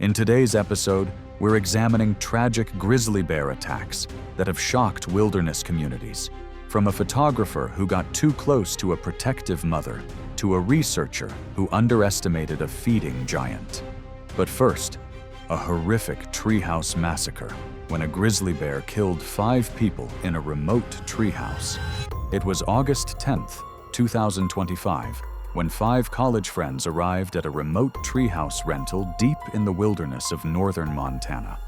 In today's episode, we're examining tragic grizzly bear attacks that have shocked wilderness communities. From a photographer who got too close to a protective mother, to a researcher who underestimated a feeding giant. But first, a horrific treehouse massacre when a grizzly bear killed 5 people in a remote treehouse. It was August 10th, 2025, when 5 college friends arrived at a remote treehouse rental deep in the wilderness of northern Montana.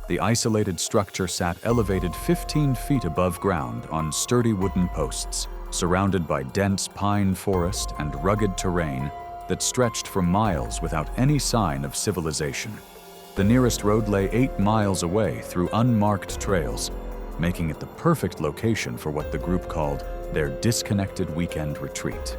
The isolated structure sat elevated 15 feet above ground on sturdy wooden posts, surrounded by dense pine forest and rugged terrain that stretched for miles without any sign of civilization. The nearest road lay 8 miles away through unmarked trails, making it the perfect location for what the group called their disconnected weekend retreat.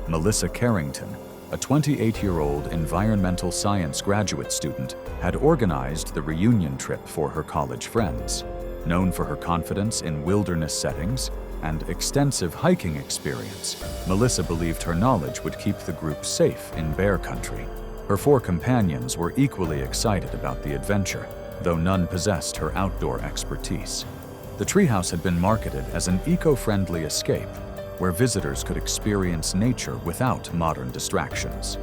Melissa Carrington, a 28-year-old environmental science graduate student, had organized the reunion trip for her college friends. Known for her confidence in wilderness settings and extensive hiking experience, Melissa believed her knowledge would keep the group safe in bear country. Her 4 companions were equally excited about the adventure, though none possessed her outdoor expertise. The treehouse had been marketed as an eco-friendly escape, where visitors could experience nature without modern distractions.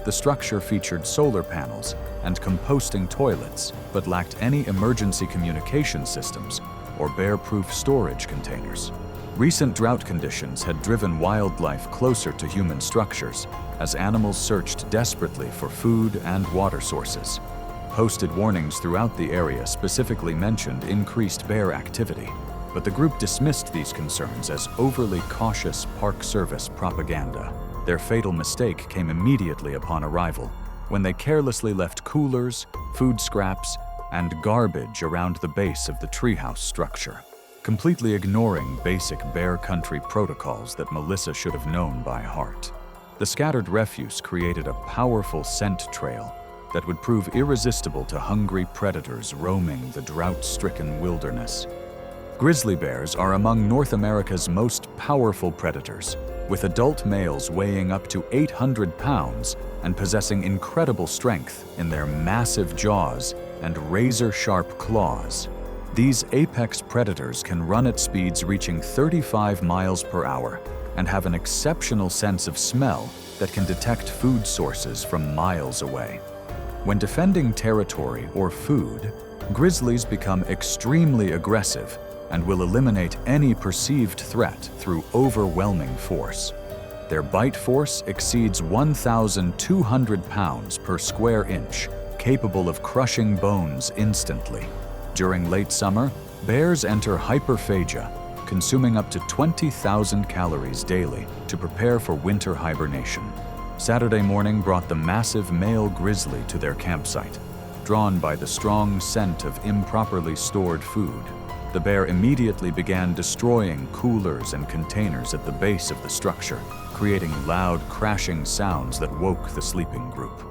The structure featured solar panels and composting toilets, but lacked any emergency communication systems or bear-proof storage containers. Recent drought conditions had driven wildlife closer to human structures, as animals searched desperately for food and water sources. Posted warnings throughout the area specifically mentioned increased bear activity, but the group dismissed these concerns as overly cautious Park Service propaganda. Their fatal mistake came immediately upon arrival, when they carelessly left coolers, food scraps, and garbage around the base of the treehouse structure, completely ignoring basic bear country protocols that Melissa should have known by heart. The scattered refuse created a powerful scent trail that would prove irresistible to hungry predators roaming the drought-stricken wilderness. Grizzly bears are among North America's most powerful predators, with adult males weighing up to 800 pounds and possessing incredible strength in their massive jaws and razor-sharp claws. These apex predators can run at speeds reaching 35 miles per hour and have an exceptional sense of smell that can detect food sources from miles away. When defending territory or food, grizzlies become extremely aggressive and will eliminate any perceived threat through overwhelming force. Their bite force exceeds 1,200 pounds per square inch, capable of crushing bones instantly. During late summer, bears enter hyperphagia, consuming up to 20,000 calories daily to prepare for winter hibernation. Saturday morning brought the massive male grizzly to their campsite. Drawn by the strong scent of improperly stored food, the bear immediately began destroying coolers and containers at the base of the structure, creating loud, crashing sounds that woke the sleeping group.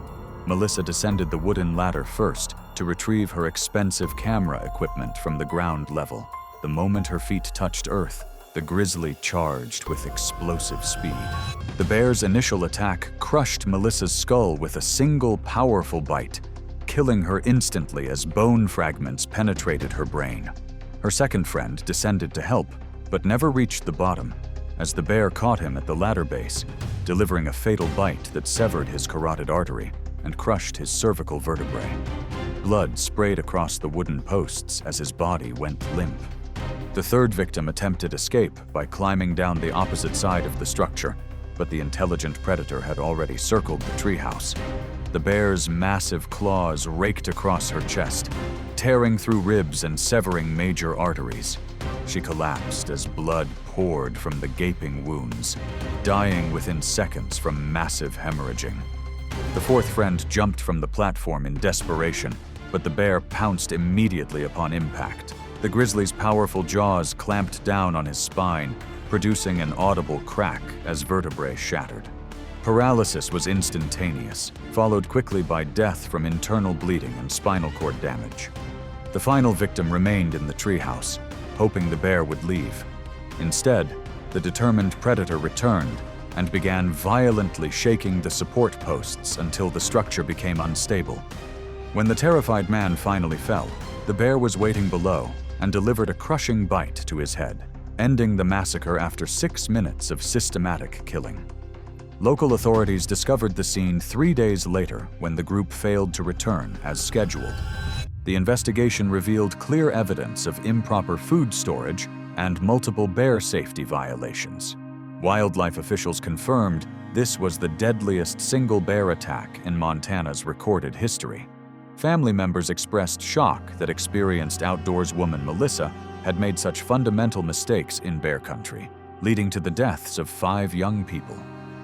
Melissa descended the wooden ladder first to retrieve her expensive camera equipment from the ground level. The moment her feet touched earth, the grizzly charged with explosive speed. The bear's initial attack crushed Melissa's skull with a single powerful bite, killing her instantly as bone fragments penetrated her brain. Her second friend descended to help, but never reached the bottom, as the bear caught him at the ladder base, delivering a fatal bite that severed his carotid artery and crushed his cervical vertebrae. Blood sprayed across the wooden posts as his body went limp. The third victim attempted escape by climbing down the opposite side of the structure, but the intelligent predator had already circled the treehouse. The bear's massive claws raked across her chest, tearing through ribs and severing major arteries. She collapsed as blood poured from the gaping wounds, dying within seconds from massive hemorrhaging. The fourth friend jumped from the platform in desperation, but the bear pounced immediately upon impact. The grizzly's powerful jaws clamped down on his spine, producing an audible crack as vertebrae shattered. Paralysis was instantaneous, followed quickly by death from internal bleeding and spinal cord damage. The final victim remained in the treehouse, hoping the bear would leave. Instead, the determined predator returned and began violently shaking the support posts until the structure became unstable. When the terrified man finally fell, the bear was waiting below and delivered a crushing bite to his head, ending the massacre after 6 minutes of systematic killing. Local authorities discovered the scene 3 days later when the group failed to return as scheduled. The investigation revealed clear evidence of improper food storage and multiple bear safety violations. Wildlife officials confirmed this was the deadliest single bear attack in Montana's recorded history. Family members expressed shock that experienced outdoors woman Melissa had made such fundamental mistakes in bear country, leading to the deaths of 5 young people.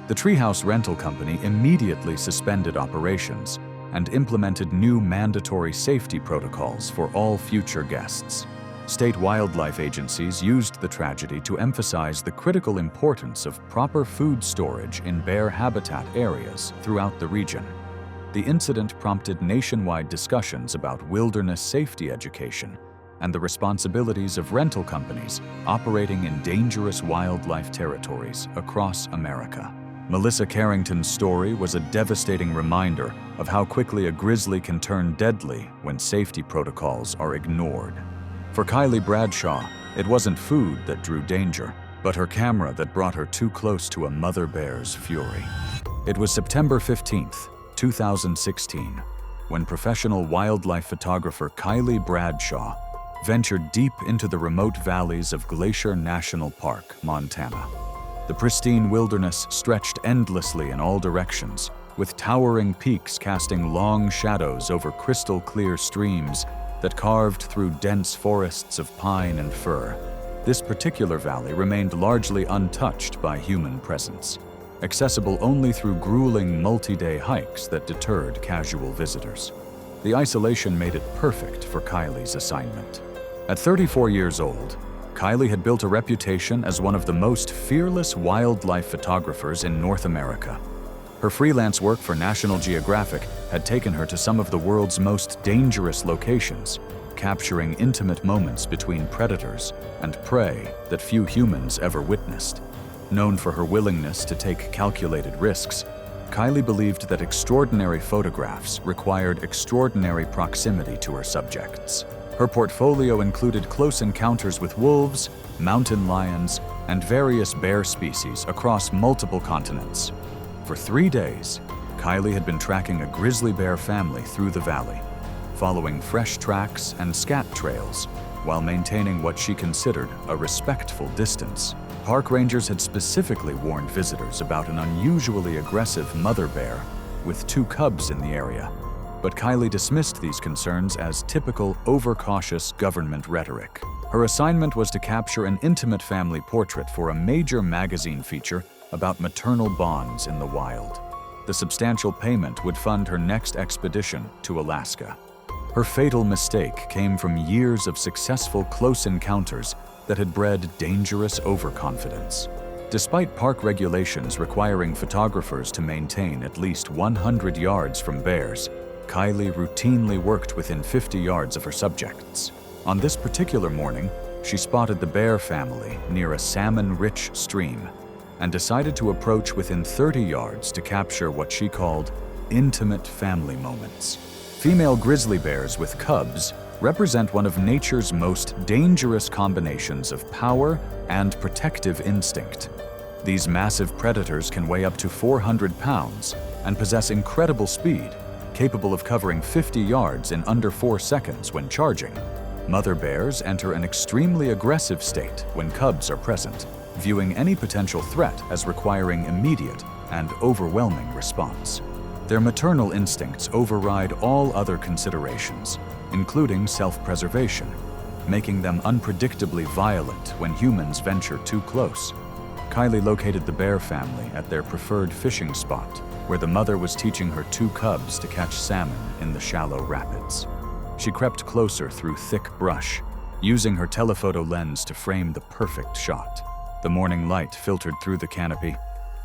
The Treehouse rental company immediately suspended operations and implemented new mandatory safety protocols for all future guests. State wildlife agencies used the tragedy to emphasize the critical importance of proper food storage in bear habitat areas throughout the region. The incident prompted nationwide discussions about wilderness safety education and the responsibilities of rental companies operating in dangerous wildlife territories across America. Melissa Carrington's story was a devastating reminder of how quickly a grizzly can turn deadly when safety protocols are ignored. For Kylie Bradshaw, it wasn't food that drew danger, but her camera that brought her too close to a mother bear's fury. It was September 15th, 2016, when professional wildlife photographer Kylie Bradshaw ventured deep into the remote valleys of Glacier National Park, Montana. The pristine wilderness stretched endlessly in all directions, with towering peaks casting long shadows over crystal-clear streams that carved through dense forests of pine and fir. This particular valley remained largely untouched by human presence, accessible only through grueling multi-day hikes that deterred casual visitors. The isolation made it perfect for Kylie's assignment. At 34 years old, Kylie had built a reputation as one of the most fearless wildlife photographers in North America. Her freelance work for National Geographic had taken her to some of the world's most dangerous locations, capturing intimate moments between predators and prey that few humans ever witnessed. Known for her willingness to take calculated risks, Kylie believed that extraordinary photographs required extraordinary proximity to her subjects. Her portfolio included close encounters with wolves, mountain lions, and various bear species across multiple continents. For 3 days, Kylie had been tracking a grizzly bear family through the valley, following fresh tracks and scat trails while maintaining what she considered a respectful distance. Park rangers had specifically warned visitors about an unusually aggressive mother bear with 2 cubs in the area. But Kylie dismissed these concerns as typical overcautious government rhetoric. Her assignment was to capture an intimate family portrait for a major magazine feature about maternal bonds in the wild. The substantial payment would fund her next expedition to Alaska. Her fatal mistake came from years of successful close encounters that had bred dangerous overconfidence. Despite park regulations requiring photographers to maintain at least 100 yards from bears, Kylie routinely worked within 50 yards of her subjects. On this particular morning, she spotted the bear family near a salmon-rich stream and decided to approach within 30 yards to capture what she called intimate family moments. Female grizzly bears with cubs represent one of nature's most dangerous combinations of power and protective instinct. These massive predators can weigh up to 400 pounds and possess incredible speed, capable of covering 50 yards in under 4 seconds when charging. Mother bears enter an extremely aggressive state when cubs are present, viewing any potential threat as requiring immediate and overwhelming response. Their maternal instincts override all other considerations, including self-preservation, making them unpredictably violent when humans venture too close. Kylie located the bear family at their preferred fishing spot, where the mother was teaching her 2 cubs to catch salmon in the shallow rapids. She crept closer through thick brush, using her telephoto lens to frame the perfect shot. The morning light filtered through the canopy,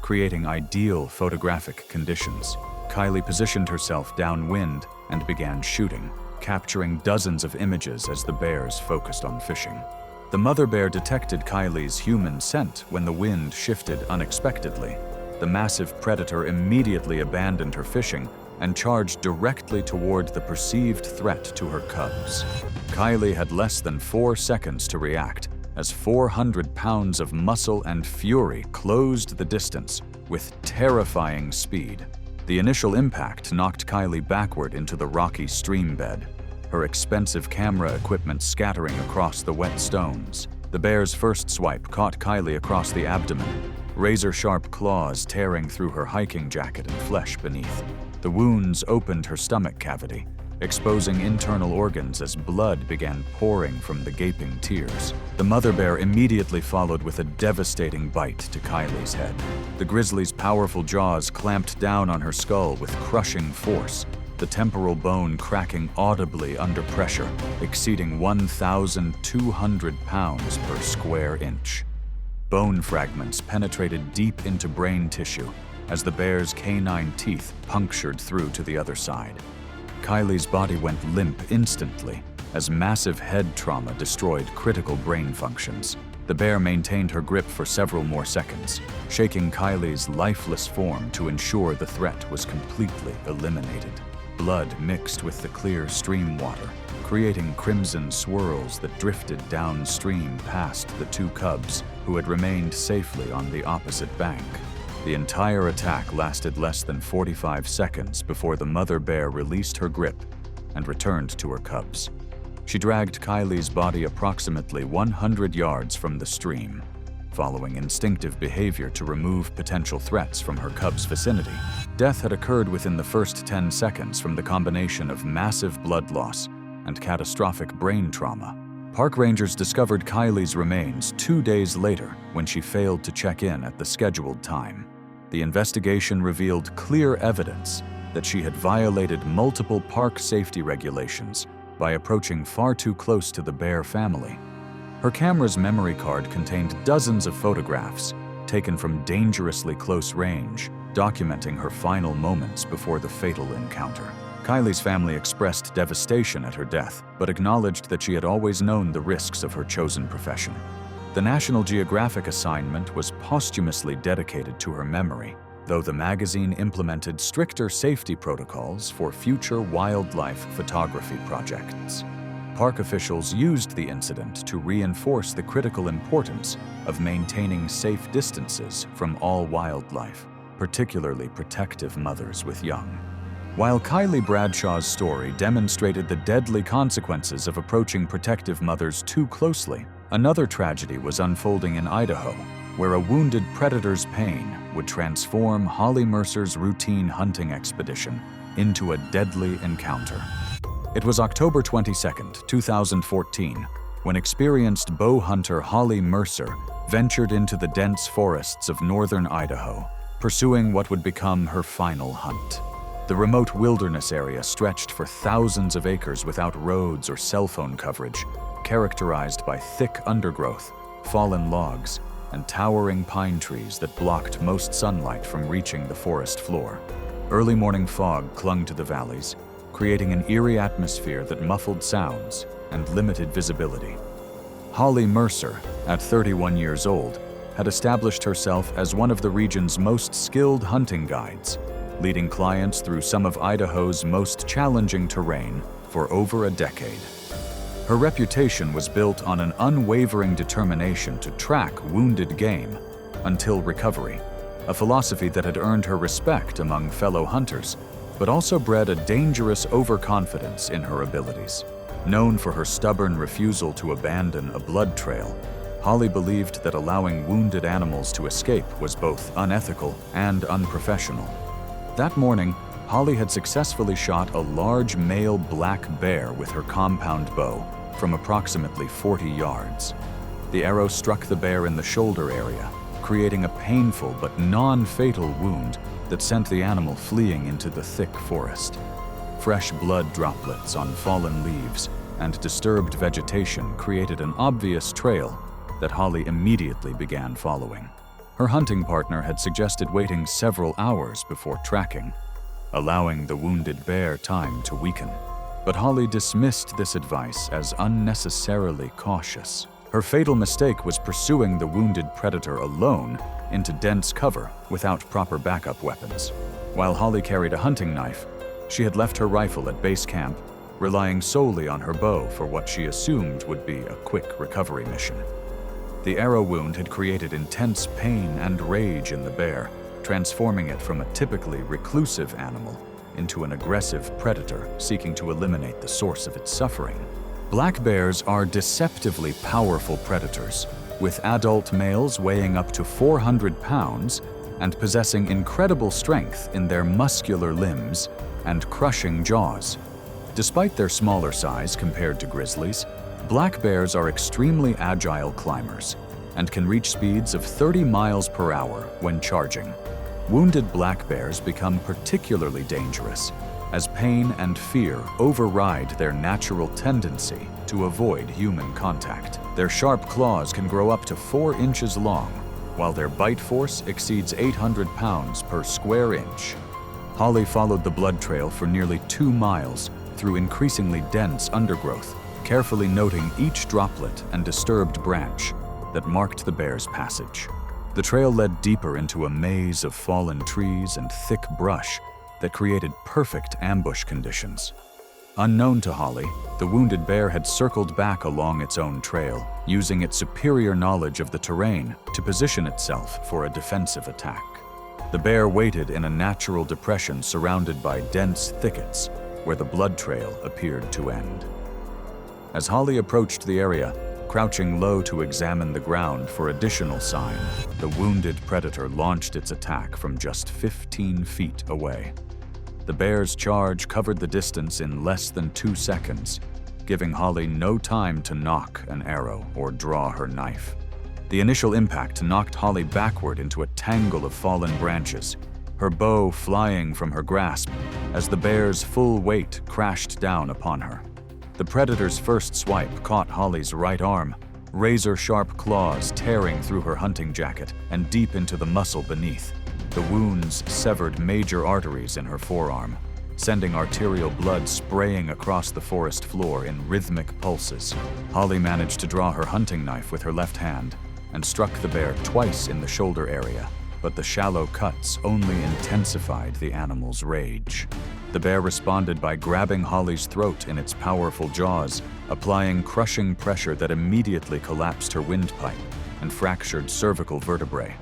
creating ideal photographic conditions. Kylie positioned herself downwind and began shooting, capturing dozens of images as the bears focused on fishing. The mother bear detected Kylie's human scent when the wind shifted unexpectedly. The massive predator immediately abandoned her fishing and charged directly toward the perceived threat to her cubs. Kylie had less than 4 seconds to react, as 400 pounds of muscle and fury closed the distance with terrifying speed. The initial impact knocked Kylie backward into the rocky stream bed, her expensive camera equipment scattering across the wet stones. The bear's first swipe caught Kylie across the abdomen, razor-sharp claws tearing through her hiking jacket and flesh beneath. The wounds opened her stomach cavity, exposing internal organs as blood began pouring from the gaping tears. The mother bear immediately followed with a devastating bite to Kylie's head. The grizzly's powerful jaws clamped down on her skull with crushing force, the temporal bone cracking audibly under pressure, exceeding 1,200 pounds per square inch. Bone fragments penetrated deep into brain tissue as the bear's canine teeth punctured through to the other side. Kylie's body went limp instantly as massive head trauma destroyed critical brain functions. The bear maintained her grip for several more seconds, shaking Kylie's lifeless form to ensure the threat was completely eliminated. Blood mixed with the clear stream water, creating crimson swirls that drifted downstream past the 2 cubs who had remained safely on the opposite bank. The entire attack lasted less than 45 seconds before the mother bear released her grip and returned to her cubs. She dragged Kylie's body approximately 100 yards from the stream, following instinctive behavior to remove potential threats from her cubs' vicinity. Death had occurred within the first 10 seconds from the combination of massive blood loss and catastrophic brain trauma. Park rangers discovered Kylie's remains 2 days later when she failed to check in at the scheduled time. The investigation revealed clear evidence that she had violated multiple park safety regulations by approaching far too close to the bear family. Her camera's memory card contained dozens of photographs taken from dangerously close range, documenting her final moments before the fatal encounter. Kylie's family expressed devastation at her death, but acknowledged that she had always known the risks of her chosen profession. The National Geographic assignment was posthumously dedicated to her memory, though the magazine implemented stricter safety protocols for future wildlife photography projects. Park officials used the incident to reinforce the critical importance of maintaining safe distances from all wildlife, particularly protective mothers with young. While Kylie Bradshaw's story demonstrated the deadly consequences of approaching protective mothers too closely, another tragedy was unfolding in Idaho, where a wounded predator's pain would transform Holly Mercer's routine hunting expedition into a deadly encounter. It was October 22, 2014, when experienced bow hunter Holly Mercer ventured into the dense forests of northern Idaho, pursuing what would become her final hunt. The remote wilderness area stretched for thousands of acres without roads or cell phone coverage, characterized by thick undergrowth, fallen logs, and towering pine trees that blocked most sunlight from reaching the forest floor. Early morning fog clung to the valleys, creating an eerie atmosphere that muffled sounds and limited visibility. Holly Mercer, at 31 years old, had established herself as one of the region's most skilled hunting guides, leading clients through some of Idaho's most challenging terrain for over a decade. Her reputation was built on an unwavering determination to track wounded game until recovery, a philosophy that had earned her respect among fellow hunters, but also bred a dangerous overconfidence in her abilities. Known for her stubborn refusal to abandon a blood trail, Holly believed that allowing wounded animals to escape was both unethical and unprofessional. That morning, Holly had successfully shot a large male black bear with her compound bow from approximately 40 yards. The arrow struck the bear in the shoulder area, creating a painful but non-fatal wound that sent the animal fleeing into the thick forest. Fresh blood droplets on fallen leaves and disturbed vegetation created an obvious trail that Holly immediately began following. Her hunting partner had suggested waiting several hours before tracking, allowing the wounded bear time to weaken. But Holly dismissed this advice as unnecessarily cautious. Her fatal mistake was pursuing the wounded predator alone into dense cover without proper backup weapons. While Holly carried a hunting knife, She had left her rifle at base camp, relying solely on her bow for what she assumed would be a quick recovery mission. The arrow wound had created intense pain and rage in the bear, transforming it from a typically reclusive animal into an aggressive predator seeking to eliminate the source of its suffering. Black bears are deceptively powerful predators, with adult males weighing up to 400 pounds and possessing incredible strength in their muscular limbs and crushing jaws. Despite their smaller size compared to grizzlies, black bears are extremely agile climbers and can reach speeds of 30 miles per hour when charging. Wounded black bears become particularly dangerous as pain and fear override their natural tendency to avoid human contact. Their sharp claws can grow up to 4 inches long, while their bite force exceeds 800 pounds per square inch. Holly followed the blood trail for nearly 2 miles through increasingly dense undergrowth, carefully noting each droplet and disturbed branch that marked the bear's passage. The trail led deeper into a maze of fallen trees and thick brush that created perfect ambush conditions. Unknown to Holly, the wounded bear had circled back along its own trail, using its superior knowledge of the terrain to position itself for a defensive attack. The bear waited in a natural depression surrounded by dense thickets, where the blood trail appeared to end. As Holly approached the area, crouching low to examine the ground for additional sign, the wounded predator launched its attack from just 15 feet away. The bear's charge covered the distance in less than 2 seconds, giving Holly no time to nock an arrow or draw her knife. The initial impact knocked Holly backward into a tangle of fallen branches, her bow flying from her grasp as the bear's full weight crashed down upon her. The predator's first swipe caught Holly's right arm, razor-sharp claws tearing through her hunting jacket and deep into the muscle beneath. The wounds severed major arteries in her forearm, sending arterial blood spraying across the forest floor in rhythmic pulses. Holly managed to draw her hunting knife with her left hand and struck the bear twice in the shoulder area, but the shallow cuts only intensified the animal's rage. The bear responded by grabbing Holly's throat in its powerful jaws, applying crushing pressure that immediately collapsed her windpipe and fractured cervical vertebrae.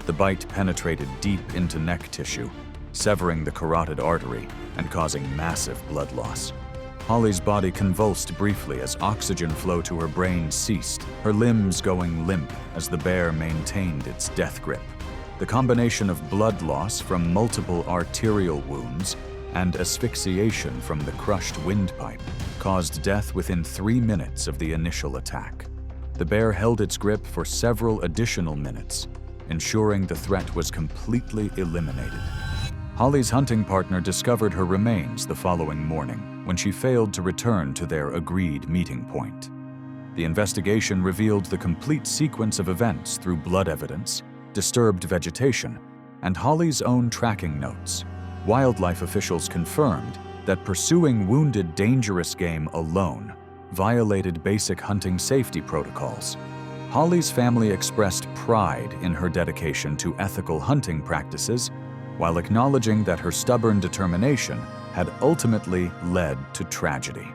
The bite penetrated deep into neck tissue, severing the carotid artery and causing massive blood loss. Holly's body convulsed briefly as oxygen flow to her brain ceased, her limbs going limp as the bear maintained its death grip. The combination of blood loss from multiple arterial wounds and asphyxiation from the crushed windpipe caused death within 3 minutes of the initial attack. The bear held its grip for several additional minutes, ensuring the threat was completely eliminated. Holly's hunting partner discovered her remains the following morning when she failed to return to their agreed meeting point. The investigation revealed the complete sequence of events through blood evidence, disturbed vegetation, and Holly's own tracking notes. Wildlife officials confirmed that pursuing wounded, dangerous game alone violated basic hunting safety protocols. Holly's family expressed pride in her dedication to ethical hunting practices, while acknowledging that her stubborn determination had ultimately led to tragedy.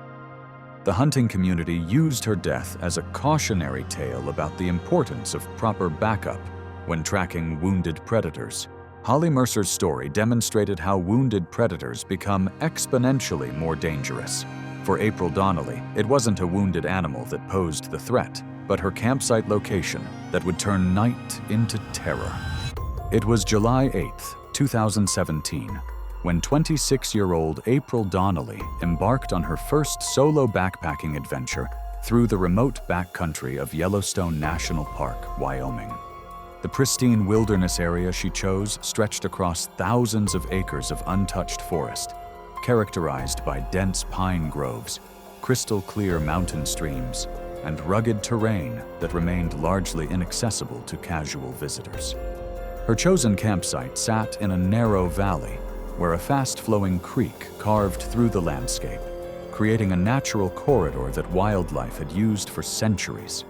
The hunting community used her death as a cautionary tale about the importance of proper backup when tracking wounded predators. Holly Mercer's story demonstrated how wounded predators become exponentially more dangerous. For April Donnelly, it wasn't a wounded animal that posed the threat, but her campsite location that would turn night into terror. It was July 8th, 2017, when 26-year-old April Donnelly embarked on her first solo backpacking adventure through the remote backcountry of Yellowstone National Park, Wyoming. The pristine wilderness area she chose stretched across thousands of acres of untouched forest, characterized by dense pine groves, crystal-clear mountain streams, and rugged terrain that remained largely inaccessible to casual visitors. Her chosen campsite sat in a narrow valley where a fast-flowing creek carved through the landscape, creating a natural corridor that wildlife had used for centuries.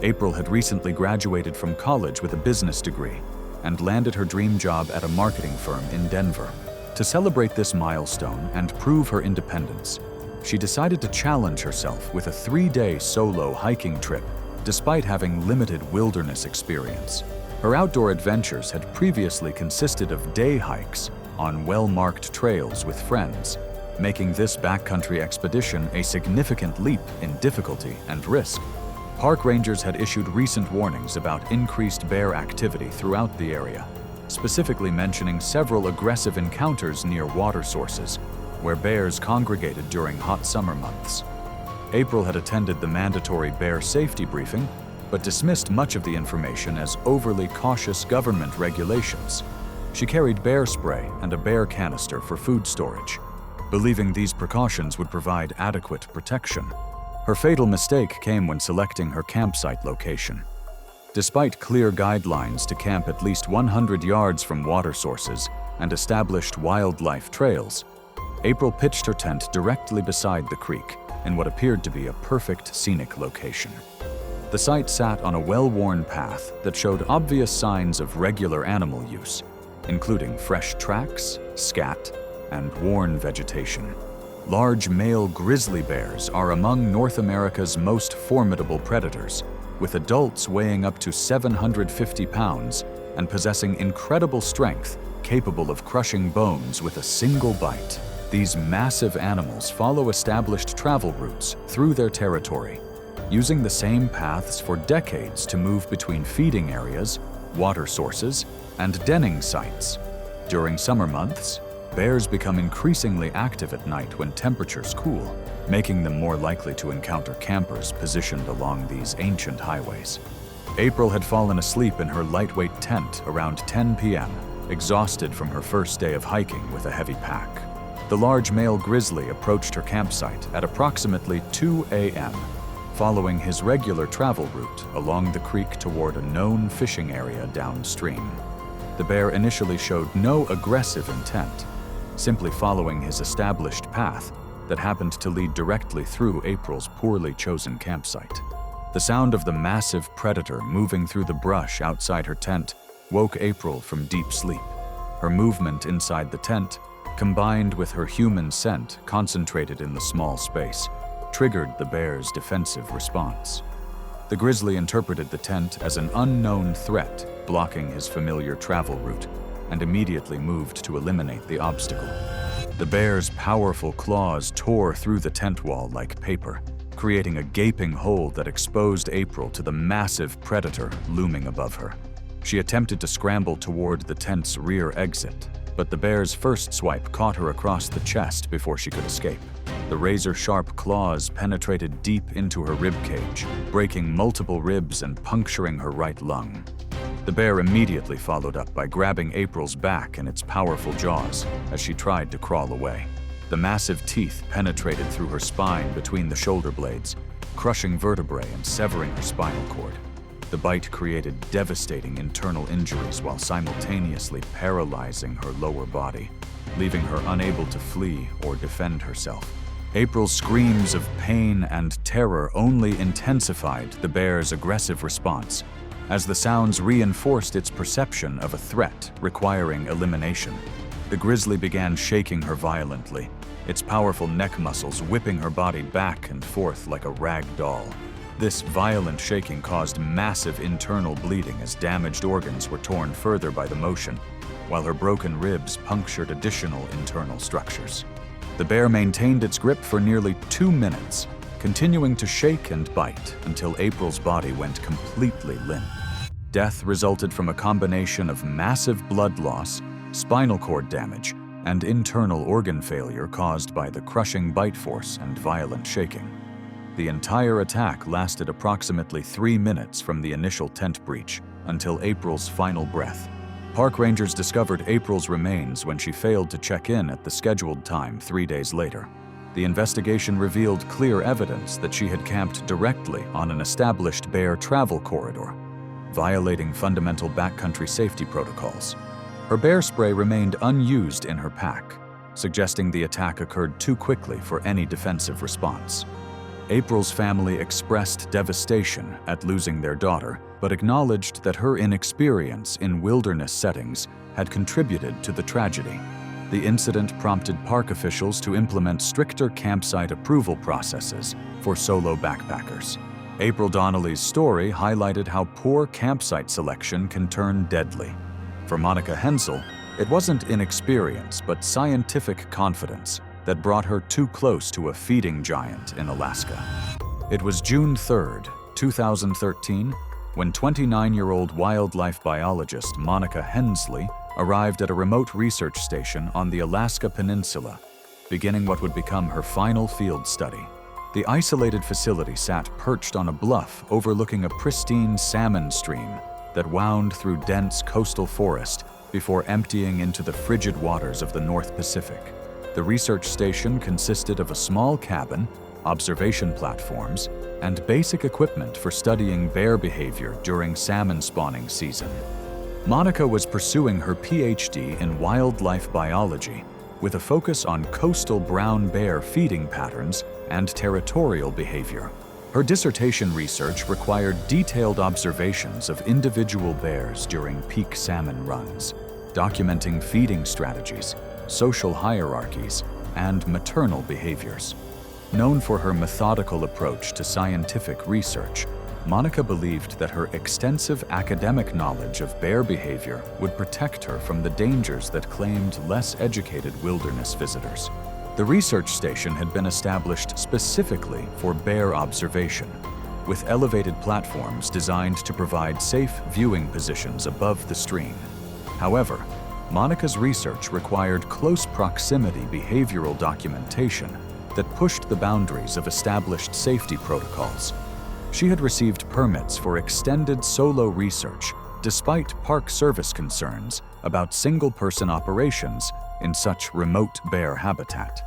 April had recently graduated from college with a business degree and landed her dream job at a marketing firm in Denver. To celebrate this milestone and prove her independence, she decided to challenge herself with a 3-day solo hiking trip, despite having limited wilderness experience. Her outdoor adventures had previously consisted of day hikes on well-marked trails with friends, making this backcountry expedition a significant leap in difficulty and risk. Park rangers had issued recent warnings about increased bear activity throughout the area, specifically mentioning several aggressive encounters near water sources, where bears congregated during hot summer months. April had attended the mandatory bear safety briefing, but dismissed much of the information as overly cautious government regulations. She carried bear spray and a bear canister for food storage, believing these precautions would provide adequate protection. Her fatal mistake came when selecting her campsite location. Despite clear guidelines to camp at least 100 yards from water sources and established wildlife trails, April pitched her tent directly beside the creek in what appeared to be a perfect scenic location. The site sat on a well-worn path that showed obvious signs of regular animal use, including fresh tracks, scat, and worn vegetation. Large male grizzly bears are among North America's most formidable predators, with adults weighing up to 750 pounds and possessing incredible strength, capable of crushing bones with a single bite. These massive animals follow established travel routes through their territory, using the same paths for decades to move between feeding areas, water sources, and denning sites. During summer months, bears become increasingly active at night when temperatures cool, making them more likely to encounter campers positioned along these ancient highways. April had fallen asleep in her lightweight tent around 10 p.m., exhausted from her first day of hiking with a heavy pack. The large male grizzly approached her campsite at approximately 2 a.m., following his regular travel route along the creek toward a known fishing area downstream. The bear initially showed no aggressive intent, simply following his established path that happened to lead directly through April's poorly chosen campsite. The sound of the massive predator moving through the brush outside her tent woke April from deep sleep. Her movement inside the tent, combined with her human scent concentrated in the small space, triggered the bear's defensive response. The grizzly interpreted the tent as an unknown threat blocking his familiar travel route and immediately moved to eliminate the obstacle. The bear's powerful claws tore through the tent wall like paper, creating a gaping hole that exposed April to the massive predator looming above her. She attempted to scramble toward the tent's rear exit, but the bear's first swipe caught her across the chest before she could escape. The razor-sharp claws penetrated deep into her ribcage, breaking multiple ribs and puncturing her right lung. The bear immediately followed up by grabbing April's back in its powerful jaws as she tried to crawl away. The massive teeth penetrated through her spine between the shoulder blades, crushing vertebrae and severing her spinal cord. The bite created devastating internal injuries while simultaneously paralyzing her lower body, leaving her unable to flee or defend herself. April's screams of pain and terror only intensified the bear's aggressive response, as the sounds reinforced its perception of a threat requiring elimination. The grizzly began shaking her violently, its powerful neck muscles whipping her body back and forth like a rag doll. This violent shaking caused massive internal bleeding as damaged organs were torn further by the motion, while her broken ribs punctured additional internal structures. The bear maintained its grip for nearly 2 minutes, continuing to shake and bite until April's body went completely limp. Death resulted from a combination of massive blood loss, spinal cord damage, and internal organ failure caused by the crushing bite force and violent shaking. The entire attack lasted approximately 3 minutes from the initial tent breach until April's final breath. Park rangers discovered April's remains when she failed to check in at the scheduled time 3 days later. The investigation revealed clear evidence that she had camped directly on an established bear travel corridor, violating fundamental backcountry safety protocols. Her bear spray remained unused in her pack, suggesting the attack occurred too quickly for any defensive response. April's family expressed devastation at losing their daughter, but acknowledged that her inexperience in wilderness settings had contributed to the tragedy. The incident prompted park officials to implement stricter campsite approval processes for solo backpackers. April Donnelly's story highlighted how poor campsite selection can turn deadly. For Monica Hensel, it wasn't inexperience but scientific confidence that brought her too close to a feeding giant in Alaska. It was June 3, 2013, when 29-year-old wildlife biologist Monica Hensley arrived at a remote research station on the Alaska Peninsula, beginning what would become her final field study. The isolated facility sat perched on a bluff overlooking a pristine salmon stream that wound through dense coastal forest before emptying into the frigid waters of the North Pacific. The research station consisted of a small cabin, observation platforms, and basic equipment for studying bear behavior during salmon spawning season. Monica was pursuing her PhD in wildlife biology with a focus on coastal brown bear feeding patterns and territorial behavior. Her dissertation research required detailed observations of individual bears during peak salmon runs, documenting feeding strategies, social hierarchies, and maternal behaviors. Known for her methodical approach to scientific research, Monica believed that her extensive academic knowledge of bear behavior would protect her from the dangers that claimed less educated wilderness visitors. The research station had been established specifically for bear observation, with elevated platforms designed to provide safe viewing positions above the stream. However, Monica's research required close proximity behavioral documentation that pushed the boundaries of established safety protocols. She had received permits for extended solo research despite Park Service concerns about single-person operations in such remote bear habitat.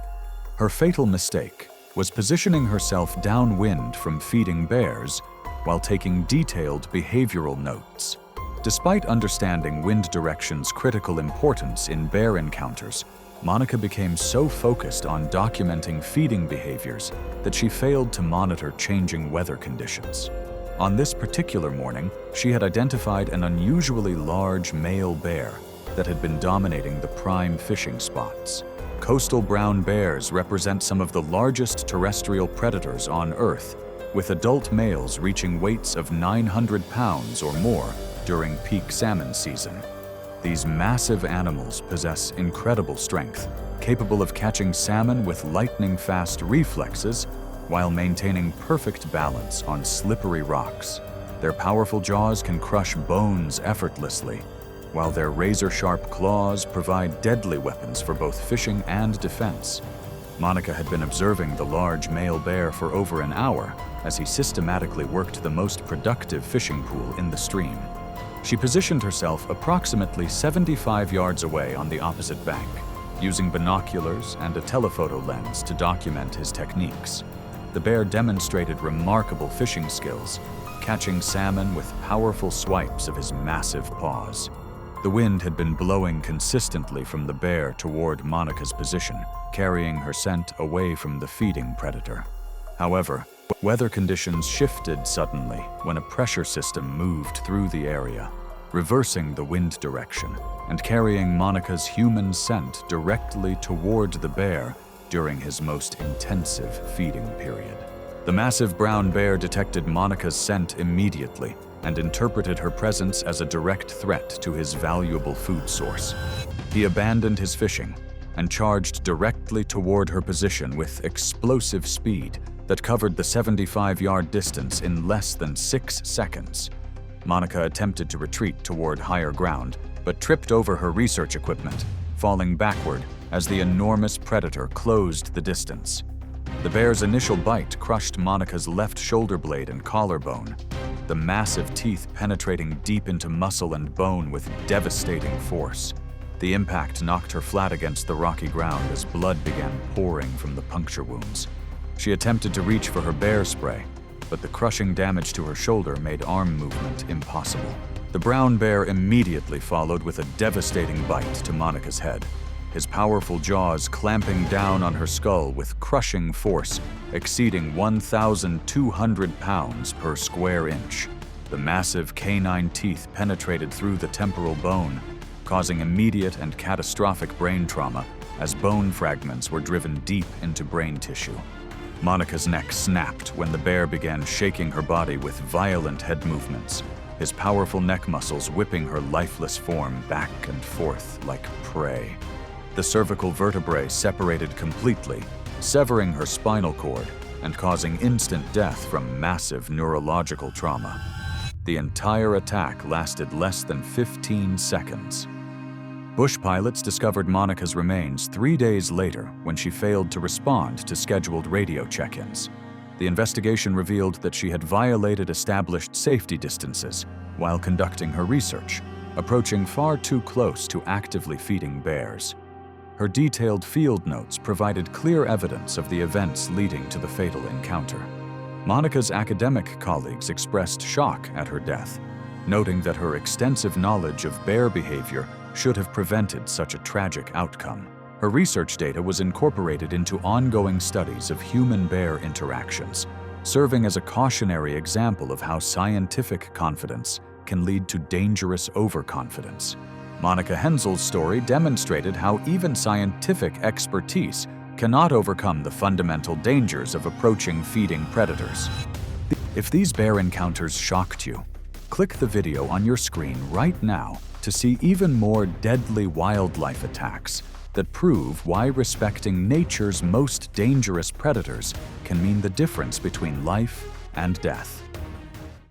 Her fatal mistake was positioning herself downwind from feeding bears while taking detailed behavioral notes. Despite understanding wind direction's critical importance in bear encounters, Monica became so focused on documenting feeding behaviors that she failed to monitor changing weather conditions. On this particular morning, she had identified an unusually large male bear that had been dominating the prime fishing spots. Coastal brown bears represent some of the largest terrestrial predators on Earth, with adult males reaching weights of 900 pounds or more during peak salmon season. These massive animals possess incredible strength, capable of catching salmon with lightning-fast reflexes while maintaining perfect balance on slippery rocks. Their powerful jaws can crush bones effortlessly, while their razor-sharp claws provide deadly weapons for both fishing and defense. Monica had been observing the large male bear for over an hour as he systematically worked the most productive fishing pool in the stream. She positioned herself approximately 75 yards away on the opposite bank, using binoculars and a telephoto lens to document his techniques. The bear demonstrated remarkable fishing skills, catching salmon with powerful swipes of his massive paws. The wind had been blowing consistently from the bear toward Monica's position, carrying her scent away from the feeding predator. However, weather conditions shifted suddenly when a pressure system moved through the area, reversing the wind direction and carrying Monica's human scent directly toward the bear during his most intensive feeding period. The massive brown bear detected Monica's scent immediately and interpreted her presence as a direct threat to his valuable food source. He abandoned his fishing and charged directly toward her position with explosive speed that covered the 75-yard distance in less than 6 seconds. Monica attempted to retreat toward higher ground, but tripped over her research equipment, falling backward as the enormous predator closed the distance. The bear's initial bite crushed Monica's left shoulder blade and collarbone, the massive teeth penetrating deep into muscle and bone with devastating force. The impact knocked her flat against the rocky ground as blood began pouring from the puncture wounds. She attempted to reach for her bear spray, but the crushing damage to her shoulder made arm movement impossible. The brown bear immediately followed with a devastating bite to Monica's head, his powerful jaws clamping down on her skull with crushing force exceeding 1,200 pounds per square inch. The massive canine teeth penetrated through the temporal bone, causing immediate and catastrophic brain trauma as bone fragments were driven deep into brain tissue. Monica's neck snapped when the bear began shaking her body with violent head movements, his powerful neck muscles whipping her lifeless form back and forth like prey. The cervical vertebrae separated completely, severing her spinal cord and causing instant death from massive neurological trauma. The entire attack lasted less than 15 seconds. Bush pilots discovered Monica's remains 3 days later when she failed to respond to scheduled radio check-ins. The investigation revealed that she had violated established safety distances while conducting her research, approaching far too close to actively feeding bears. Her detailed field notes provided clear evidence of the events leading to the fatal encounter. Monica's academic colleagues expressed shock at her death, noting that her extensive knowledge of bear behavior should have prevented such a tragic outcome. Her research data was incorporated into ongoing studies of human-bear interactions, serving as a cautionary example of how scientific confidence can lead to dangerous overconfidence. Monica Hensel's story demonstrated how even scientific expertise cannot overcome the fundamental dangers of approaching feeding predators. If these bear encounters shocked you, click the video on your screen right now to see even more deadly wildlife attacks that prove why respecting nature's most dangerous predators can mean the difference between life and death.